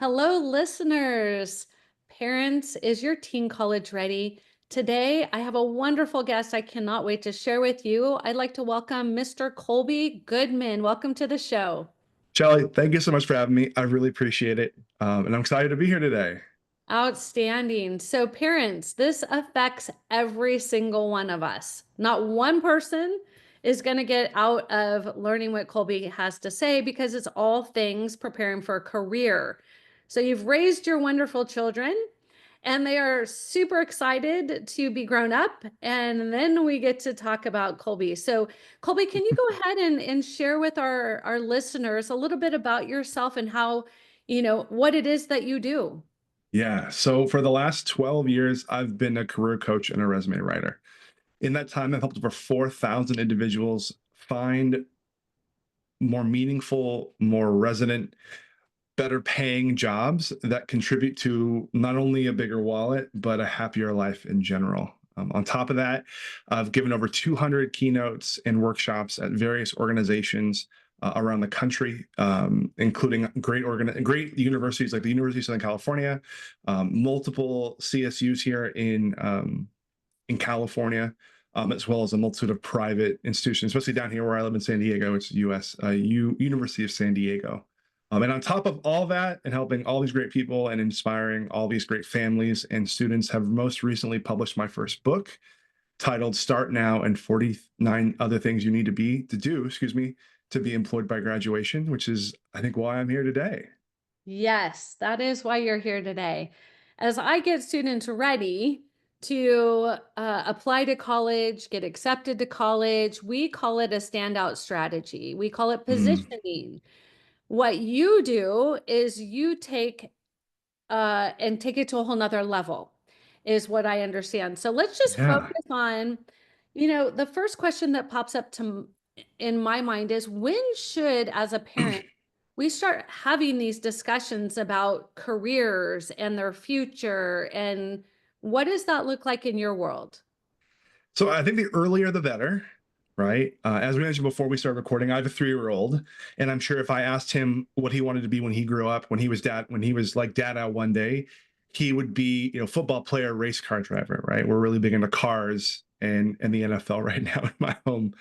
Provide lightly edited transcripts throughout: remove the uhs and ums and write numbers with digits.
Hello, listeners. Parents, is your teen college ready? Today, I have a wonderful guest I cannot wait to share with you. I'd like to welcome Mr. Kolby Goodman. Welcome to the show. Charlie, thank you so much for having me. I really appreciate it. And I'm excited to be here today. Outstanding. So, parents, this affects every single one of us. Not one person is going to get out of learning what Colby has to say because it's all things preparing for a career. So, you've raised your wonderful children and they are super excited to be grown up. And then we get to talk about Colby. So, Colby, can you go ahead and share with our listeners a little bit about yourself and how, what it is that you do? Yeah. So for the last 12 years, I've been a career coach and a resume writer. In that time, I've helped over 4,000 individuals find more meaningful, more resonant, better paying jobs that contribute to not only a bigger wallet, but a happier life in general. On top of that, I've given over 200 keynotes and workshops at various organizations around the country, including great universities like the University of Southern California, multiple CSUs here in California, as well as a multitude of private institutions, especially down here where I live in San Diego. It's University of San Diego. And on top of all that, and helping all these great people and inspiring all these great families and students, have most recently published my first book titled "Start Now and 49 Other Things You Need to Do," to be employed by graduation, which is, I think, why I'm here today. Yes, that is why you're here today. As I get students ready to apply to college, get accepted to college, we call it a standout strategy. We call it Mm, positioning. What you do is you take and take it to a whole nother level, is what I understand. So let's just yeah. focus on, the first question that pops up in my mind is when should, as a parent, we start having these discussions about careers and their future and what does that look like in your world? So I think the earlier the better, right? As we mentioned before we started recording, I have a 3-year-old, and I'm sure if I asked him what he wanted to be when he grew up, when he was like dada one day, he would be, football player, race car driver, right? We're really big into cars and the NFL right now in my home.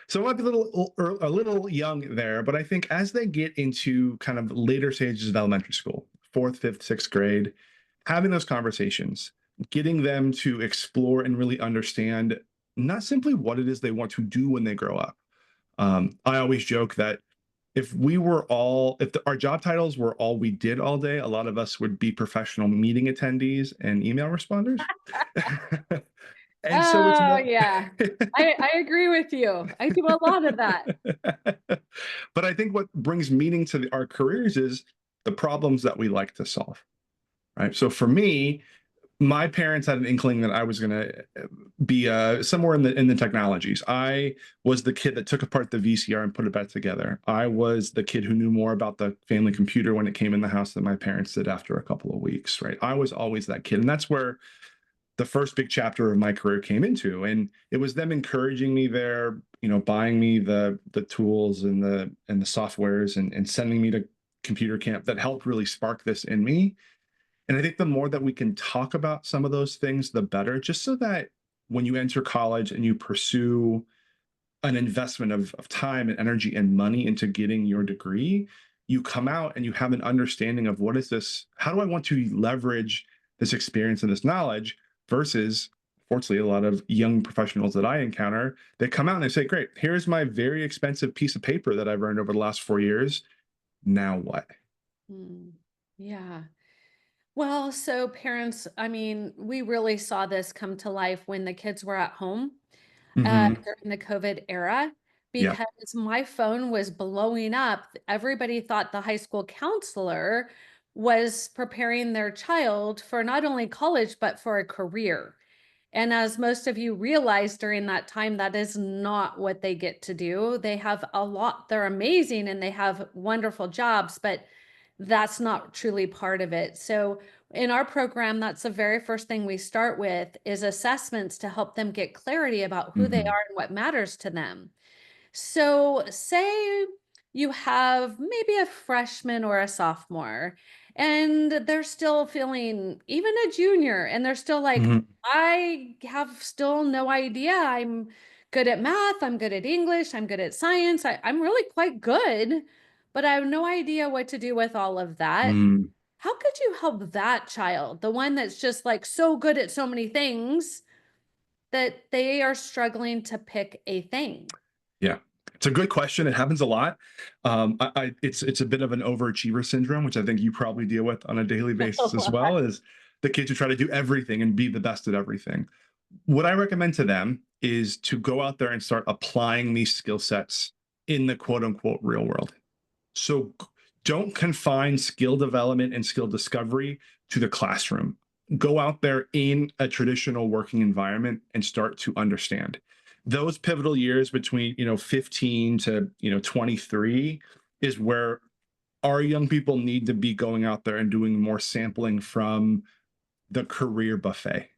So it might be a little young there, but I think as they get into kind of later stages of elementary school, fourth, fifth, sixth grade, having those conversations, getting them to explore and really understand not simply what it is they want to do when they grow up. I always joke that if our job titles were all we did all day, a lot of us would be professional meeting attendees and email responders. And so it's Oh, more. yeah. I agree with you. I do a lot of that. But I think what brings meaning to our careers is the problems that we like to solve, right? So for me, my parents had an inkling that I was going to be somewhere in the technologies. I was the kid that took apart the VCR and put it back together. I was the kid who knew more about the family computer when it came in the house than my parents did after a couple of weeks, right? I was always that kid, and that's where the first big chapter of my career came into. And it was them encouraging me there, buying me the tools and the softwares and sending me to computer camp that helped really spark this in me. And I think the more that we can talk about some of those things, the better, just so that when you enter college and you pursue an investment of time and energy and money into getting your degree, you come out and you have an understanding of what is this, how do I want to leverage this experience and this knowledge versus, fortunately, a lot of young professionals that I encounter, they come out and they say, great, here's my very expensive piece of paper that I've earned over the last 4 years. Now what? Mm, yeah. Well, so parents, I mean, we really saw this come to life when the kids were at home Hmm. during the COVID era Yeah. because my phone was blowing up. Everybody thought the high school counselor was preparing their child for not only college, but for a career. And as most of you realize during that time, that is not what they get to do. They have a lot, they're amazing and they have wonderful jobs, but that's not truly part of it. So in our program, that's the very first thing we start with is assessments to help them get clarity about who they Hmm. are and what matters to them. So say you have maybe a freshman or a sophomore, and they're still feeling even a junior, and they're still like, Mhm. I have still no idea. I'm good at math, I'm good at English, I'm good at science, I'm really quite good, but I have no idea what to do with all of that. Mm. How could you help that child, the one that's just like so good at so many things that they are struggling to pick a thing? Yeah. It's a good question. It happens a lot. It's a bit of an overachiever syndrome, which I think you probably deal with on a daily A basis as lot. well, is the kids who try to do everything and be the best at everything. What I recommend to them is to go out there and start applying these skill sets in the quote unquote real world. So don't confine skill development and skill discovery to the classroom. Go out there in a traditional working environment and start to understand. Those pivotal years between, 15 to, 23 is where our young people need to be going out there and doing more sampling from the career buffet,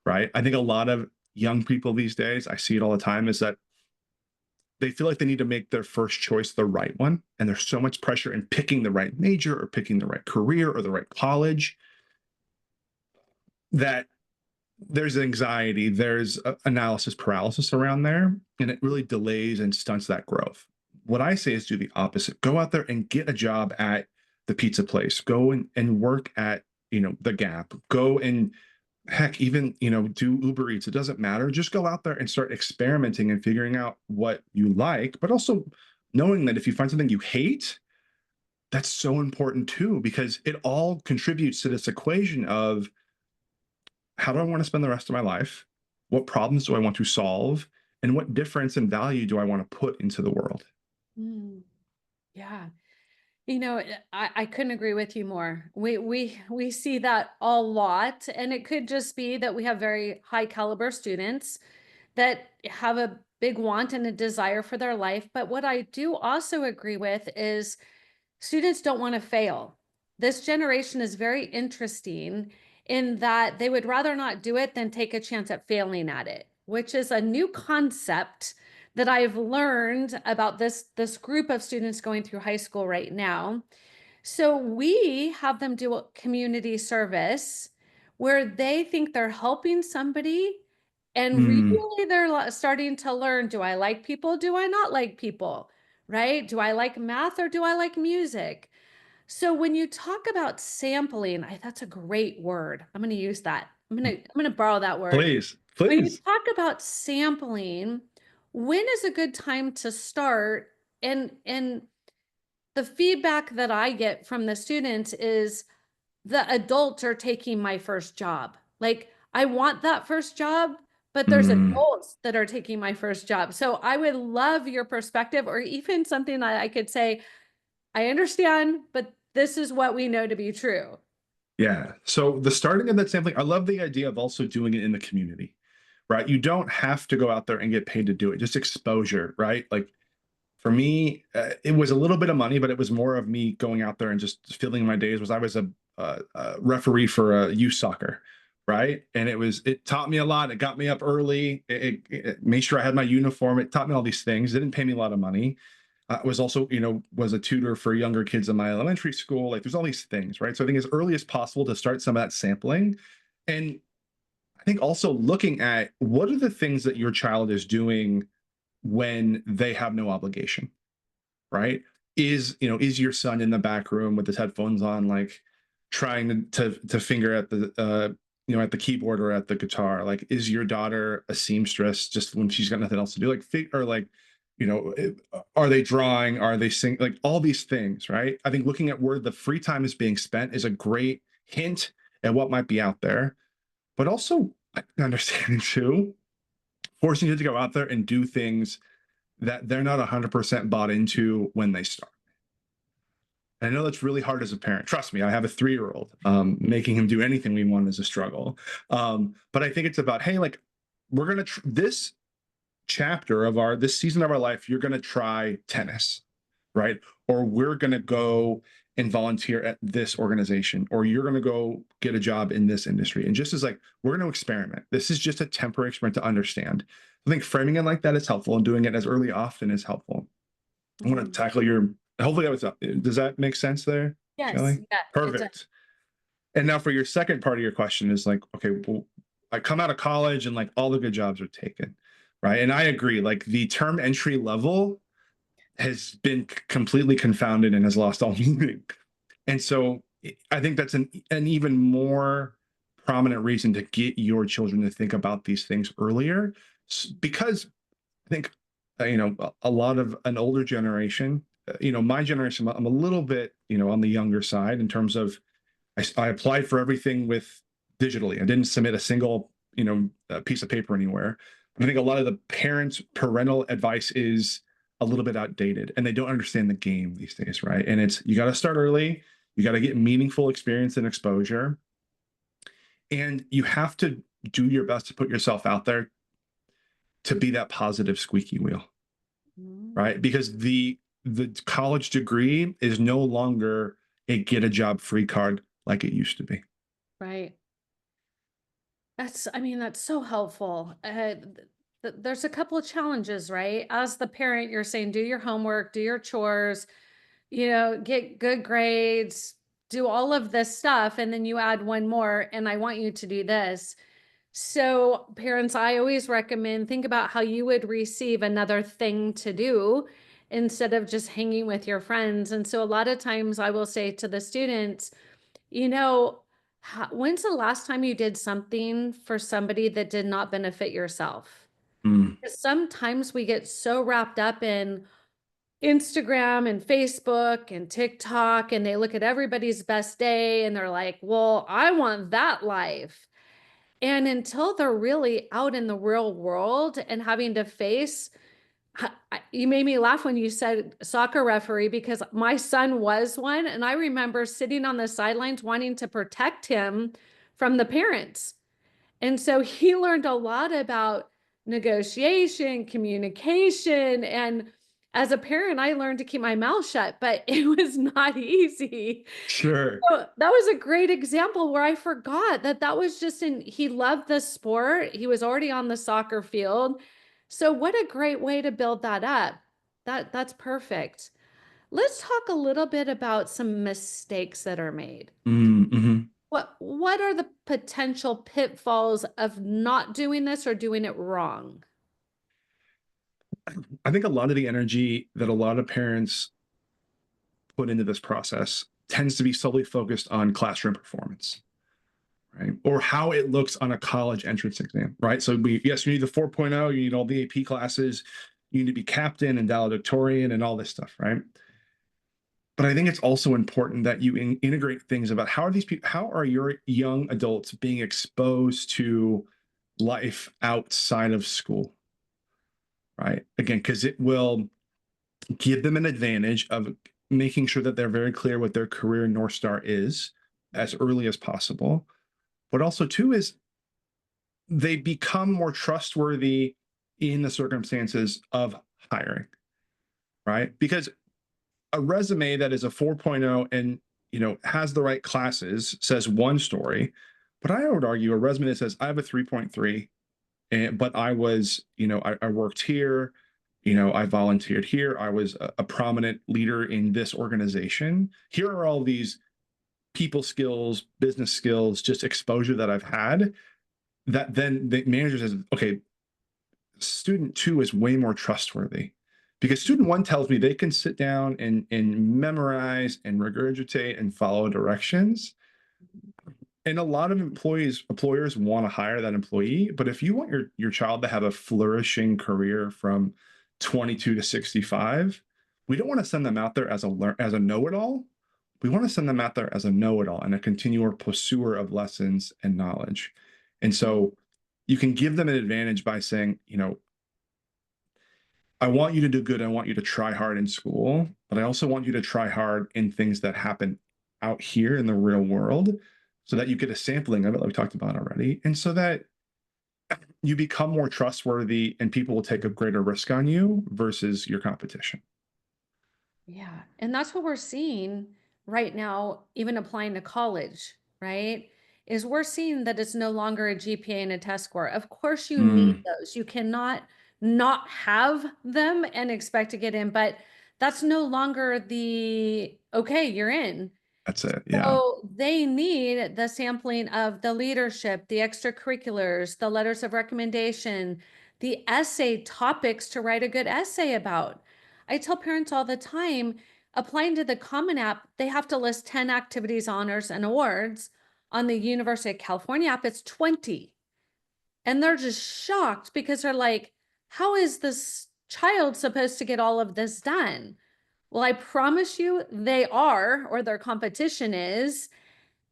right? I think a lot of young people these days, I see it all the time, is that they feel like they need to make their first choice the right one. And there's so much pressure in picking the right major or picking the right career or the right college that there's anxiety, there's analysis paralysis around there, and it really delays and stunts that growth. What I say is do the opposite. Go out there and get a job at the pizza place. Go and work at, the Gap. Go and heck, even, do Uber Eats. It doesn't matter. Just go out there and start experimenting and figuring out what you like, but also knowing that if you find something you hate, that's so important too, because it all contributes to this equation of how do I want to spend the rest of my life? What problems do I want to solve? And what difference and value do I want to put into the world? Mm, yeah. I couldn't agree with you more. We see that a lot, and it could just be that we have very high caliber students that have a big want and a desire for their life. But what I do also agree with is students don't want to fail. This generation is very interesting in that they would rather not do it than take a chance at failing at it, which is a new concept that I've learned about this group of students going through high school right now. So we have them do a community service where they think they're helping somebody, and Mm, really they're starting to learn, do I like people? Do I not like people? Right? Do I like math or do I like music? So when you talk about sampling, that's a great word. I'm going to use that. I'm going to borrow that word. please, When you please. talk about sampling, when is a good time to start? And the feedback that I get from the students is the adults are taking my first job. Like, I want that first job, but there's Mm, adults that are taking my first job. So I would love your perspective, or even something that I could say, I understand, but this is what we know to be true. yeah. So the starting of that sampling, I love the idea of also doing it in the community, right? You don't have to go out there and get paid to do it. Just exposure, right? Like for me, it was a little bit of money, but it was more of me going out there and just filling my days. Was I was a referee for youth soccer, right? And it taught me a lot. It got me up early. It made sure I had my uniform. It taught me all these things. It didn't pay me a lot of money. I was also, was a tutor for younger kids in my elementary school. Like there's all these things, right? So I think as early as possible to start some of that sampling. And I think also looking at what are the things that your child is doing when they have no obligation, right? Is your son in the back room with his headphones on, like trying to finger at the at the keyboard or at the guitar? Like, is your daughter a seamstress just when she's got nothing else to do? Like, or like, are they drawing? Are they sing? Like all these things, right? I think looking at where the free time is being spent is a great hint at what might be out there, but also understanding too, forcing you to go out there and do things that they're not 100% bought into when they start. I know that's really hard as a parent. Trust me, I have a 3-year old. Making him do anything we want is a struggle. But I think it's about, hey, like we're gonna this chapter of this season of our life, you're gonna try tennis, right? Or we're gonna go and volunteer at this organization, or you're gonna go get a job in this industry. And just as like we're gonna experiment. This is just a temporary experiment to understand. I think framing it like that is helpful, and doing it as early often is helpful. I'm going to Mhm. tackle your, hopefully that was, does that make sense there, Yes, Kelly? yeah, it does. Perfect. And now for your second part of your question is like, okay, well, I come out of college and like all the good jobs are taken, right? And I agree, like the term entry level has been completely confounded and has lost all meaning. And so I think that's an even more prominent reason to get your children to think about these things earlier, because I think, a lot of an older generation, my generation, I'm a little bit, on the younger side in terms of I applied for everything with digitally. I didn't submit a single, piece of paper anywhere. I think a lot of the parents' parental advice is a little bit outdated, and they don't understand the game these days, right? And it's you got to start early. You got to get meaningful experience and exposure, and you have to do your best to put yourself out there to be that positive squeaky wheel, Mm, right? Because the college degree is no longer a get a job free card like it used to be. right. I mean, that's so helpful. There's a couple of challenges, right? As the parent, you're saying, do your homework, do your chores, get good grades, do all of this stuff. And then you add one more, and I want you to do this. So, parents, I always recommend think about how you would receive another thing to do instead of just hanging with your friends. And so, a lot of times I will say to the students, you know, when's the last time you did something for somebody that did not benefit yourself? Mm, 'Cause sometimes we get so wrapped up in Instagram and Facebook and TikTok, and they look at everybody's best day and they're like, well, I want that life. And until they're really out in the real world and having to face, you made me laugh when you said soccer referee because my son was one. And I remember sitting on the sidelines wanting to protect him from the parents. And so he learned a lot about negotiation, communication. And as a parent, I learned to keep my mouth shut, but it was not easy. sure. So that was a great example where I forgot that that was just he loved the sport. He was already on the soccer field. So what a great way to build that up. That's perfect. Let's talk a little bit about some mistakes that are made. Mhm. What are the potential pitfalls of not doing this or doing it wrong? I think a lot of the energy that a lot of parents put into this process tends to be solely focused on classroom performance, right? Or how it looks on a college entrance exam, right? So yes, you need the 4.0, you need all the AP classes, you need to be captain and valedictorian and all this stuff, right? But I think it's also important that you integrate things about how are these people, how are your young adults being exposed to life outside of school, right? Again, because it will give them an advantage of making sure that they're very clear what their career North Star is as early as possible. But also, too, is they become more trustworthy in the circumstances of hiring, right? Because a resume that is a 4.0 and has the right classes says one story, but I would argue a resume that says I have a 3.3 but I was, I worked here, I volunteered here, I was a prominent leader in this organization. Here are all these people skills, business skills, just exposure that I've had. That then the manager says, okay, student two is way more trustworthy because student one tells me they can sit down and memorize and regurgitate and follow directions, and a lot of employers want to hire that employee, but if you want your child to have a flourishing career from 22 to 65, we don't want to send them out there as a know-it-all. We want to send them out there as a know-it-all and a continual pursuer of lessons and knowledge. And so you can give them an advantage by saying, I want you to do good. I want you to try hard in school, but I also want you to try hard in things that happen out here in the real world so that you get a sampling of it, like we talked about already. And so that you become more trustworthy and people will take a greater risk on you versus your competition. Yeah. And that's what we're seeing right now, even applying to college, right? Is we're seeing that it's no longer a GPA and a test score. Of course, you need Mm, those. You cannot not have them and expect to get in. But That's no longer the, okay, you're in. That's it. Yeah. So they need the sampling of the leadership, the extracurriculars, the letters of recommendation, the essay topics to write a good essay about. I tell parents all the time, applying to the Common App, they have to list 10 activities, honors, and awards. On the University of California app, it's 20. And they're just shocked because they're like, how is this child supposed to get all of this done? Well, I promise you they are, or their competition is.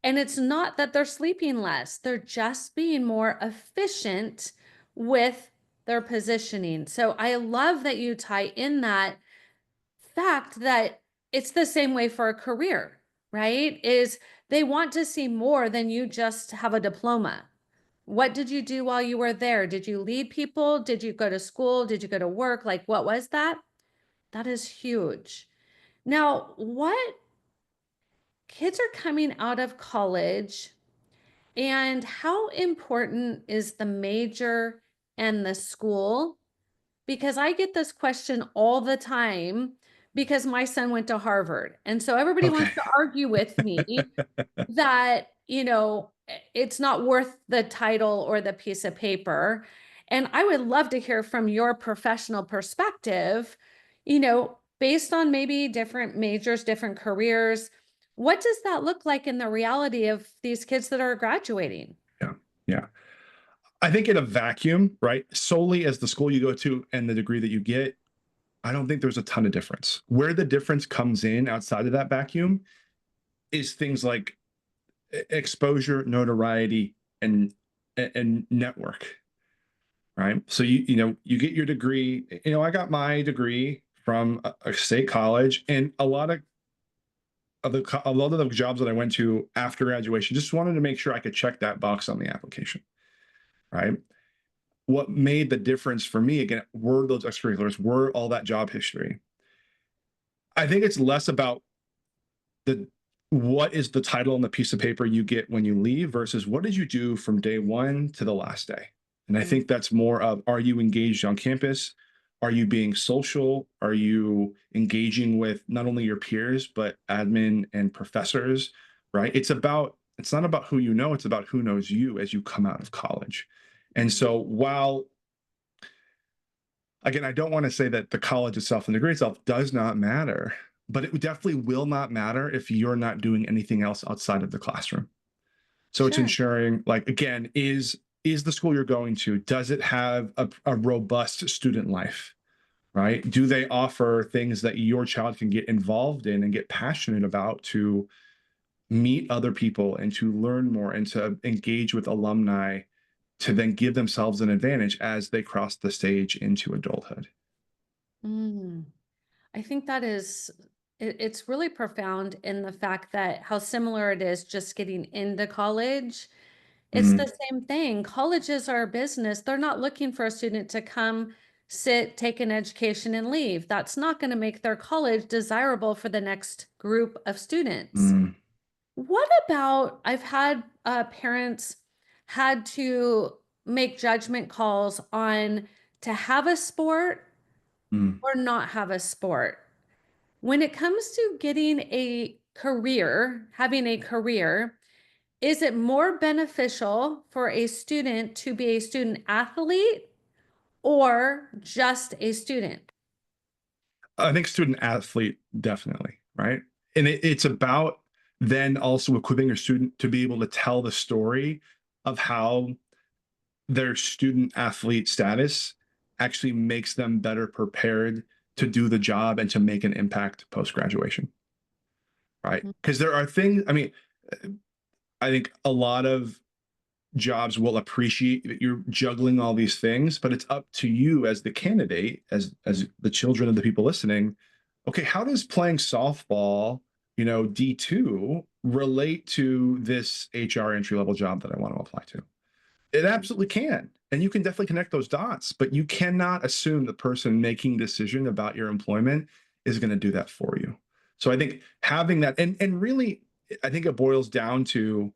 And it's not that they're sleeping less, they're just being more efficient with their positioning. So I love that you tie in that fact that it's the same way for a career, right? Is they want to see more than you just have a diploma. What did you do while you were there? Did you lead people? Did you go to school? Did you go to work? Like, what was that? That is huge. Now, what kids are coming out of college and how important is the major and the school? Because I get this question all the time because my son went to Harvard. And so everybody Okay. wants to argue with me that, it's not worth the title or the piece of paper. And I would love to hear from your professional perspective, based on maybe different majors, different careers. What does that look like in the reality of these kids that are graduating? Yeah. Yeah. I think in a vacuum, right? Solely as the school you go to and the degree that you get, I don't think there's a ton of difference. Where the difference comes in outside of that vacuum is things like exposure, notoriety, and network, right? So you get your degree. I got my degree from a state college, and a lot of the jobs that I went to after graduation just wanted to make sure I could check that box on the application, right? What made the difference for me again were those extracurriculars, were all that job history. I think it's less about the what is the title on the piece of paper you get when you leave versus what did you do from day one to the last day. And I Mm. think that's more of, are you engaged on campus? Are you being social? Are you engaging with not only your peers but admin and professors, right? It's not about who you know, it's about who knows you as you come out of college. And so while, again, I don't want to say that the college itself and the degree itself does not matter, but it definitely will not matter if you're not doing anything else outside of the classroom. So it's Sure. ensuring, like, again, is the school you're going to, does it have a robust student life, right? Do they offer things that your child can get involved in and get passionate about to meet other people and to learn more and to engage with alumni to then give themselves an advantage as they cross the stage into adulthood? Mm. I think that it's really profound in the fact that how similar it is just getting into college. It's Mm, the same thing. Colleges are a business. They're not looking for a student to come, sit, take an education, and leave. That's not going to make their college desirable for the next group of students. mm, What about I've had parents had to make judgment calls on to have a sport mm. or not have a sport. When it comes to getting a career, having a career, is it more beneficial for a student to be a student athlete or just a student? I think student athlete, definitely, right? And it's about then also equipping your student to be able to tell the story of how their student athlete status actually makes them better prepared to do the job and to make an impact post graduation, right? Because there are things, I mean, I think a lot of jobs will appreciate that you're juggling all these things, but it's up to you as the candidate, as the children of the people listening. Okay, how does playing softball, D2 relate to this HR entry level job that I want to apply to? It absolutely can. And you can definitely connect those dots, but you cannot assume the person making decision about your employment is going to do that for you. So I think having that, and really, I think it boils down to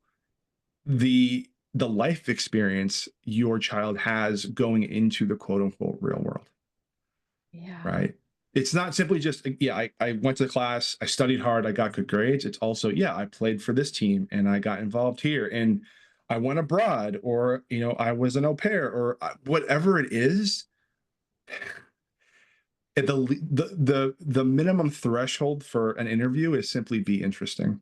the the life experience your child has going into the quote unquote real world, Yeah. right? It's not simply just, yeah, I went to class, I studied hard, I got good grades. It's also, yeah, I played for this team and I got involved here and I went abroad, or, I was an au pair, or whatever it is. The minimum threshold for an interview is simply be interesting,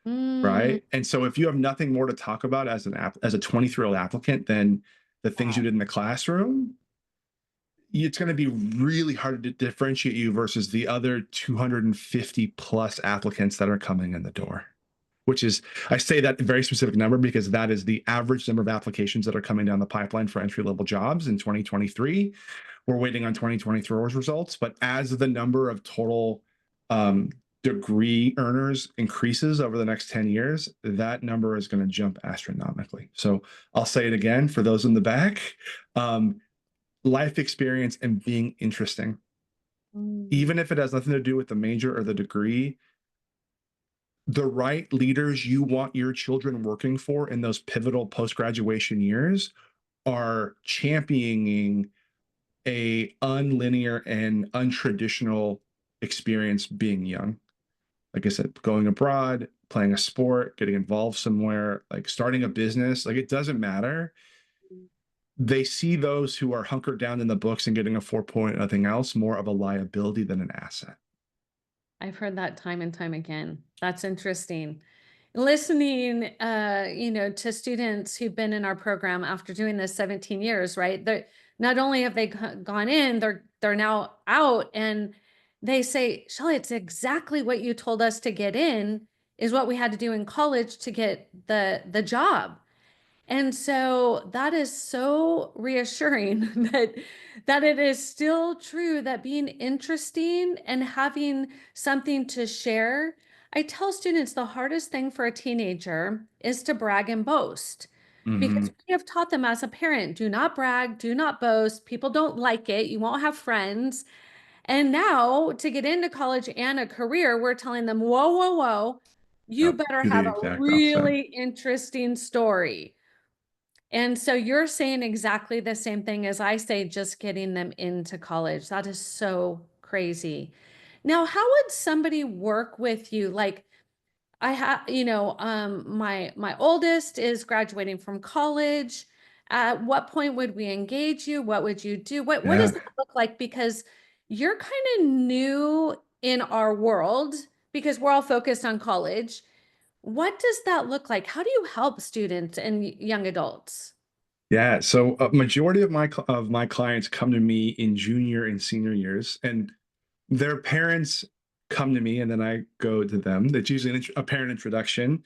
Mm, right? And so if you have nothing more to talk about as as a 23-year-old applicant than the things you wow. did in the classroom, it's going to be really hard to differentiate you versus the other 250 plus applicants that are coming in the door. Which is, I say that very specific number because that is the average number of applications that are coming down the pipeline for entry level jobs in 2023. We're waiting on 2023's results, but as the number of total um, degree earners increases over the next 10 years, that number is going to jump astronomically. So I'll say it again for those in the back. Um, Life experience and being interesting, Mm, even if it has nothing to do with the major or the degree. The right leaders you want your children working for in those pivotal post-graduation years are championing a unlinear and untraditional experience being young. Like I said, going abroad, playing a sport, getting involved somewhere, like starting a business, like it doesn't matter. They see those who are hunkered down in the books and getting a 4.0 nothing else more of a liability than an asset. I've heard that time and time again. That's interesting. Listening, to students who've been in our program after doing this 17 years, right? They're not only have they gone in, they're now out, and they say, Shelly, it's exactly what you told us to get in is what we had to do in college to get the job. And so that is so reassuring that it is still true that being interesting and having something to share. I tell students the hardest thing for a teenager is to brag and boast because Mm-hmm. we have taught them as a parent, do not brag, do not boast. People don't like it. You won't have friends. And now to get into college and a career, we're telling them, whoa, whoa, whoa, you Yep. better Do the have a exact opposite. really interesting story. And so you're saying exactly the same thing as I say, just getting them into college. That is so crazy. Now, how would somebody work with you? Like I have, my oldest is graduating from college. At what point would we engage you? What would you do? What does Yeah. that look like? Because you're kind of new in our world because we're all focused on college. What does that look like? How do you help students and young adults? Yeah, so a majority of my clients come to me in junior and senior years, and their parents come to me, and then I go to them. That's usually a parent introduction,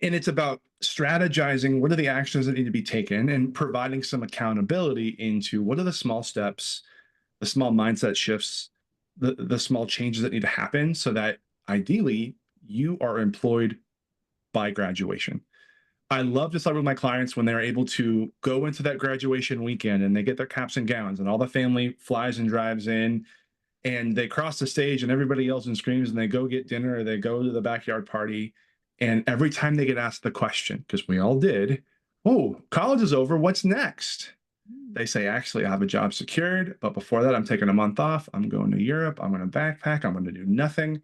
and it's about strategizing what are the actions that need to be taken, and providing some accountability into what are the small steps, the small mindset shifts, the small changes that need to happen, so that ideally you are employed by graduation. I love to start with my clients when they're able to go into that graduation weekend and they get their caps and gowns and all the family flies and drives in and they cross the stage and everybody yells and screams and they go get dinner or they go to the backyard party. And every time they get asked the question, because we all did, oh, college is over. What's next? They say, actually, I have a job secured. But before that, I'm taking a month off. I'm going to Europe. I'm going to backpack. I'm going to do nothing,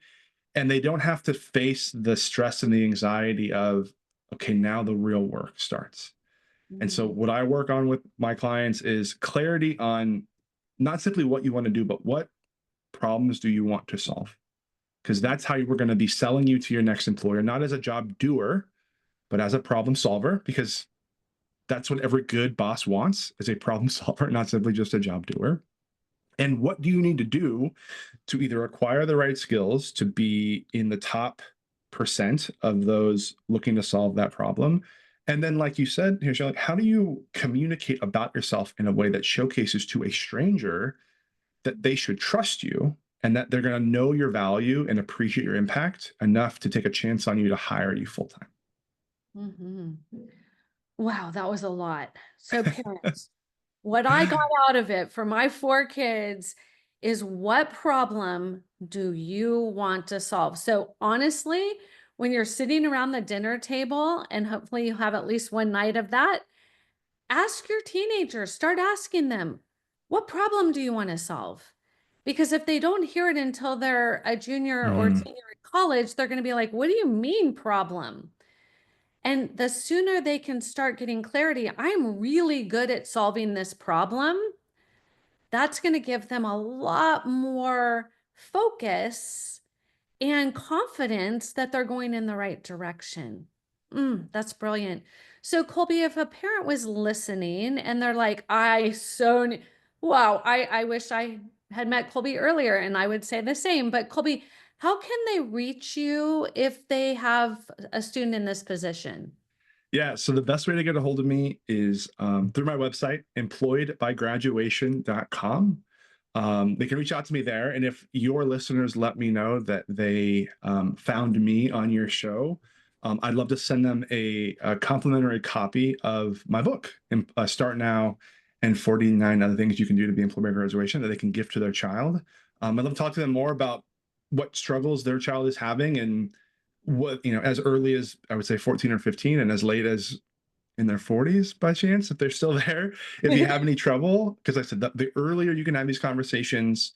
and they don't have to face the stress and the anxiety of, okay, now the real work starts. And so Mm. what I work on with my clients is clarity on not simply what you want to do, but what problems do you want to solve? Because that's how we're going to be selling you to your next employer, not as a job doer, but as a problem solver, because that's what every good boss wants, is a problem solver, not simply just a job doer. And what do you need to do to either acquire the right skills to be in the top percent of those looking to solve that problem? And then, like you said, here, Shelley, how do you communicate about yourself in a way that showcases to a stranger that they should trust you and that they're going to know your value and appreciate your impact enough to take a chance on you to hire you full Mhm. Wow, that was a lot. So time? parents, what I got out of it for my four kids is what problem do you want to solve? So honestly, when you're sitting around the dinner table, and hopefully you have at least one night of that, ask your teenagers, start asking them, what problem do you want to solve? Because if they don't hear it until they're a junior or Mm. senior in college, they're going to be like, what do you mean problem? And the sooner they can start getting clarity, I'm really good at solving this problem, that's going to give them a lot more focus and confidence that they're going in the right direction. That's brilliant. So, Colby, if a parent was listening and they're like, wow, I wish I had met Colby earlier, and I would say the same. But, Colby, how can they reach you if they have a student in this position? Yeah, so the best way to get a hold of me is through my website, employedbygraduation.com. They can reach out to me there. And if your listeners let me know that they found me on your show, I'd love to send them a complimentary copy of my book, Start Now and 49 Other Things You Can Do to Be Employed by Graduation, that they can gift to their child. I'd love to talk to them more about what struggles their child is having, and what, as early as I would say 14 or 15, and as late as in their 40s by chance, if they're still there, if you have any trouble. Because I said that the earlier you can have these conversations,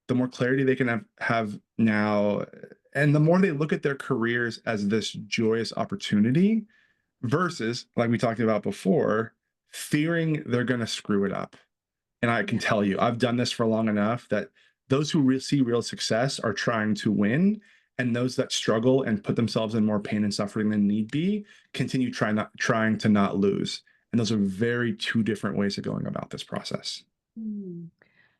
the more clarity they can have now, and the more they look at their careers as this joyous opportunity versus, like we talked about before, fearing they're going to screw it up. And I can Yeah. tell you, I've done this for long enough that those who see real success are trying to win. And those that struggle and put themselves in more pain and suffering than need be continue trying to not lose. And those are very two different ways of going about this process. Hmm.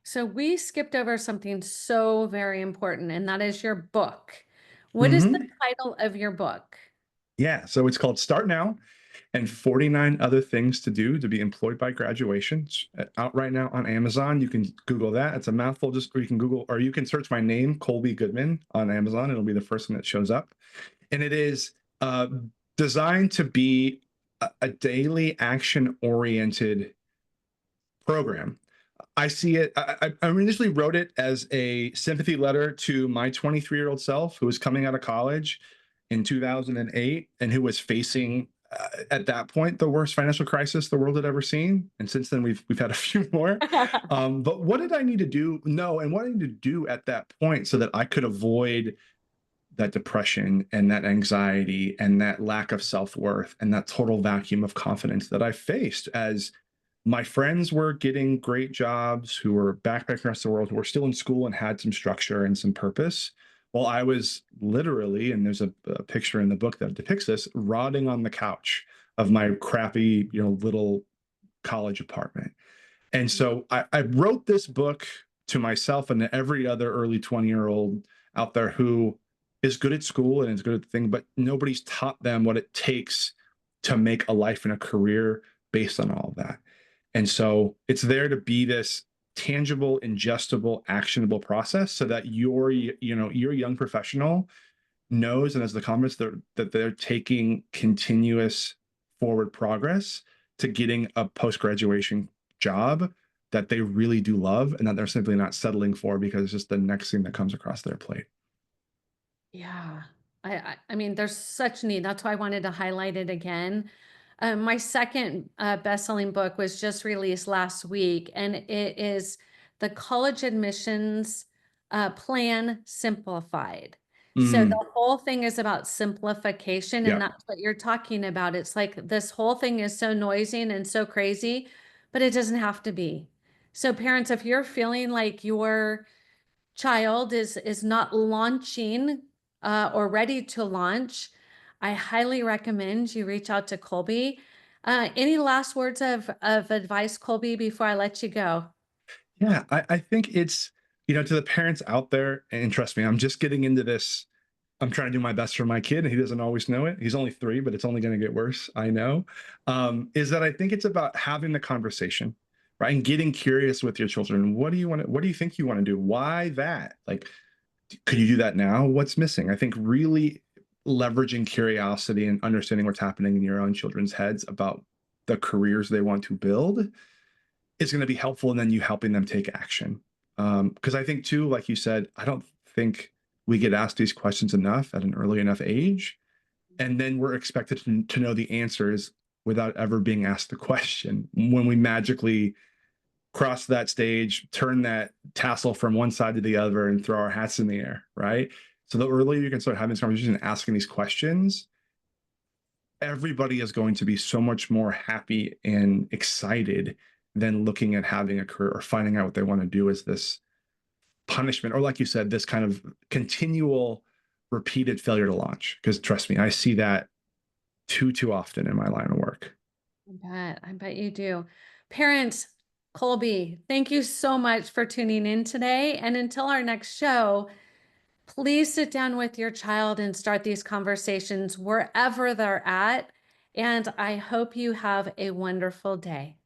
So we skipped over something so very important, and that is your book. What is the Hmm. title of your book? Yeah. So it's called Start Now and 49 Other Things to Do to Be Employed by Graduation. It's out right now on Amazon. You can Google that. It's a mouthful. Or you can Google, or you can search my name, Kolby Goodman, on Amazon. It'll be the first one that shows up. And it is designed to be a daily action oriented program. I see it. I initially wrote it as a sympathy letter to my 23-year-old self, who was coming out of college in 2008 and who was facing, at that point, the worst financial crisis the world had ever seen. And since then, we've had a few more. But what did I need to do? No, and what I need to do at that point so that I could avoid that depression and that anxiety and that lack of self-worth and that total vacuum of confidence that I faced as my friends were getting great jobs, who were backpacking across the world, who were still in school and had some structure and some purpose. Well, I was literally, and there's a picture in the book that depicts this, rotting on the couch of my crappy, little college apartment. And so I wrote this book to myself and to every other early 20-year-old out there who is good at school and is good at the thing, but nobody's taught them what it takes to make a life and a career based on all of that. And so it's there to be this tangible, ingestible, actionable process so that your young professional knows and has the confidence that they're taking continuous forward progress to getting a post-graduation job that they really do love and that they're simply not settling for because it's just the next thing that comes across their plate. Yeah. I mean, there's such need. That's why I wanted to highlight it again. My second best-selling book was just released last week, and it is The College Admissions Plan Simplified. So Mm, the whole thing is about simplification, and yeah. that's what you're talking about. It's like this whole thing is so noisy and so crazy, but it doesn't have to be. So parents, if you're feeling like your child is not launching or ready to launch, I highly recommend you reach out to Colby. Any last words of advice, Colby, before I let you go? Yeah, I think it's, to the parents out there, and trust me, I'm just getting into this. I'm trying to do my best for my kid, and he doesn't always know it. He's only 3, but it's only going to get worse. I know. Is that I think it's about having the conversation, right? And getting curious with your children. What do you want to, what do you think you want to do? Why that? Like, could you do that now? What's missing? I think really leveraging curiosity and understanding what's happening in your own children's heads about the careers they want to build is going to be helpful, and then you helping them take action. Because I think too, like you said, I don't think we get asked these questions enough at an early enough age, and then we're expected to know the answers without ever being asked the question when we magically cross that stage, turn that tassel from one side to the other, and throw our hats in the air, right? So the earlier you can start having this conversation and asking these questions, everybody is going to be so much more happy and excited than looking at having a career or finding out what they want to do as this punishment, or like you said, this kind of continual repeated failure to launch. Because trust me, I see that too often in my line of work. I bet you do. Parents, Colby, thank you so much for tuning in today. And until our next show, please sit down with your child and start these conversations wherever they're at. And I hope you have a wonderful day.